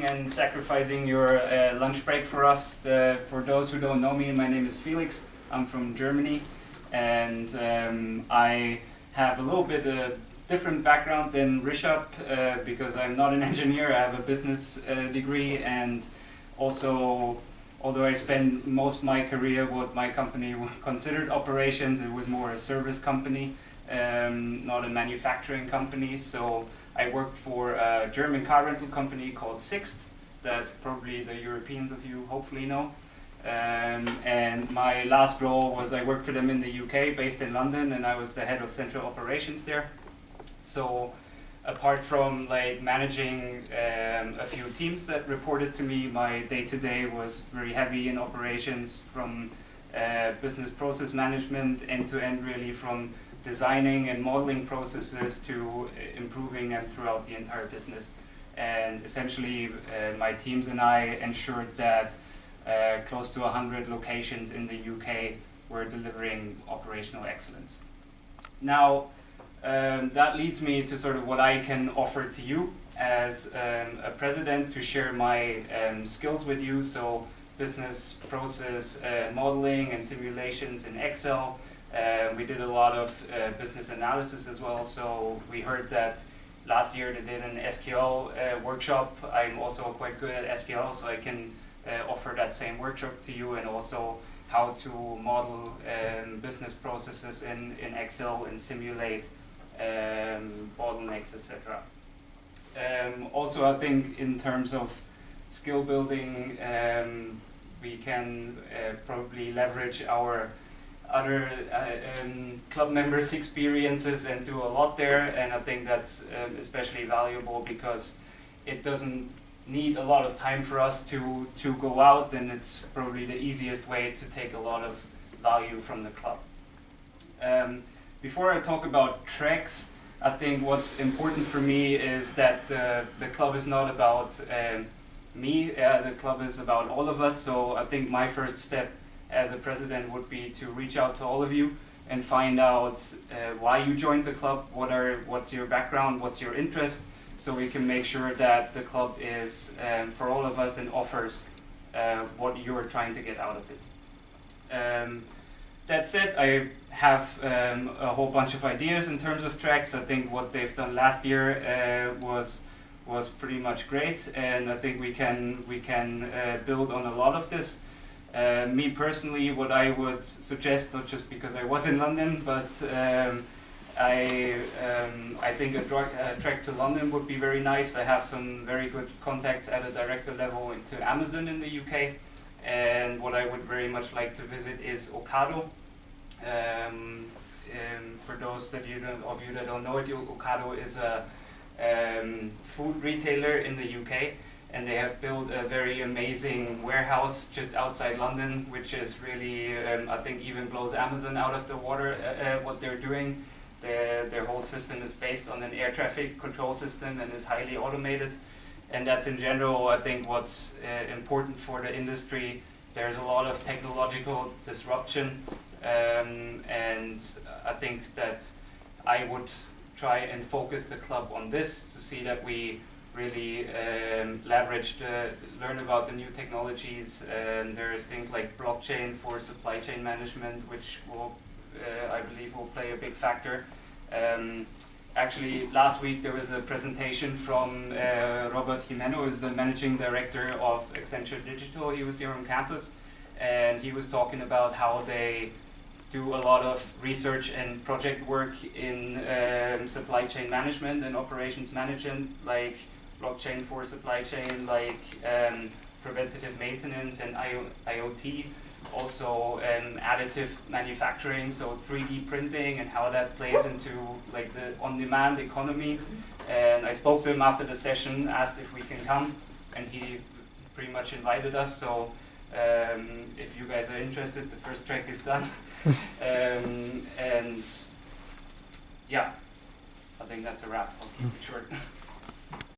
and sacrificing your lunch break for us. For those who don't know me, my name is Felix. I'm from Germany, and I have a little bit of different background than Rishabh because I'm not an engineer. I have a business degree, and also, although I spent most of my career what my company considered operations, it was more a service company, not a manufacturing company. So I worked for a German car rental company called Sixt, that probably the Europeans of you hopefully know. And my last role was I worked for them in the UK, based in London, and I was the head of central operations there. So apart from like managing a few teams that reported to me, my day-to-day was very heavy in operations, from business process management end-to-end, really, from designing and modeling processes to improving them throughout the entire business. And essentially my teams and I ensured that close to 100 locations in the UK were delivering operational excellence. Now that leads me to sort of what I can offer to you as a president, to share my skills with you. So business process modeling and simulations in Excel. We did a lot of business analysis as well. So we heard that last year they did an SQL workshop. I'm also quite good at SQL, so I can offer that same workshop to you, and also how to model business processes in Excel and simulate bottlenecks, etc. Also, I think in terms of skill building, we can probably leverage our other club members' experiences and do a lot there, and I think that's especially valuable because it doesn't need a lot of time for us to go out, and it's probably the easiest way to take a lot of value from the club. Before I talk about treks, I think what's important for me is that the club is not about me, the club is about all of us. So I think my first step as a president would be to reach out to all of you and find out why you joined the club, what's your background, what's your interest, so we can make sure that the club is for all of us and offers what you're trying to get out of it. That said, I have a whole bunch of ideas in terms of tracks. I think what they've done last year was pretty much great, and I think we can build on a lot of this. Me personally, what I would suggest, not just because I was in London, but I think a trek to London would be very nice. I have some very good contacts at a director level into Amazon in the UK, and what I would very much like to visit is Ocado. For those of you that don't know it, Ocado is a food retailer in the UK, and they have built a very amazing warehouse just outside London, which is really, I think, even blows Amazon out of the water, what they're doing. Their whole system is based on an air traffic control system and is highly automated. And that's in general, I think, what's important for the industry. There's a lot of technological disruption, and I think that I would try and focus the club on this to see that we really learn about the new technologies. There's things like blockchain for supply chain management, which will, I believe, will play a big factor. Actually, last week there was a presentation from Robert Jimeno, who's the managing director of Accenture Digital. He was here on campus, and he was talking about how they do a lot of research and project work in supply chain management and operations management, like blockchain for supply chain, like preventative maintenance and IoT. Also additive manufacturing, so 3D printing and how that plays into like the on-demand economy. And I spoke to him after the session, asked if we can come, and he pretty much invited us. So if you guys are interested, the first track is done. And yeah, I think that's a wrap. I'll keep it short.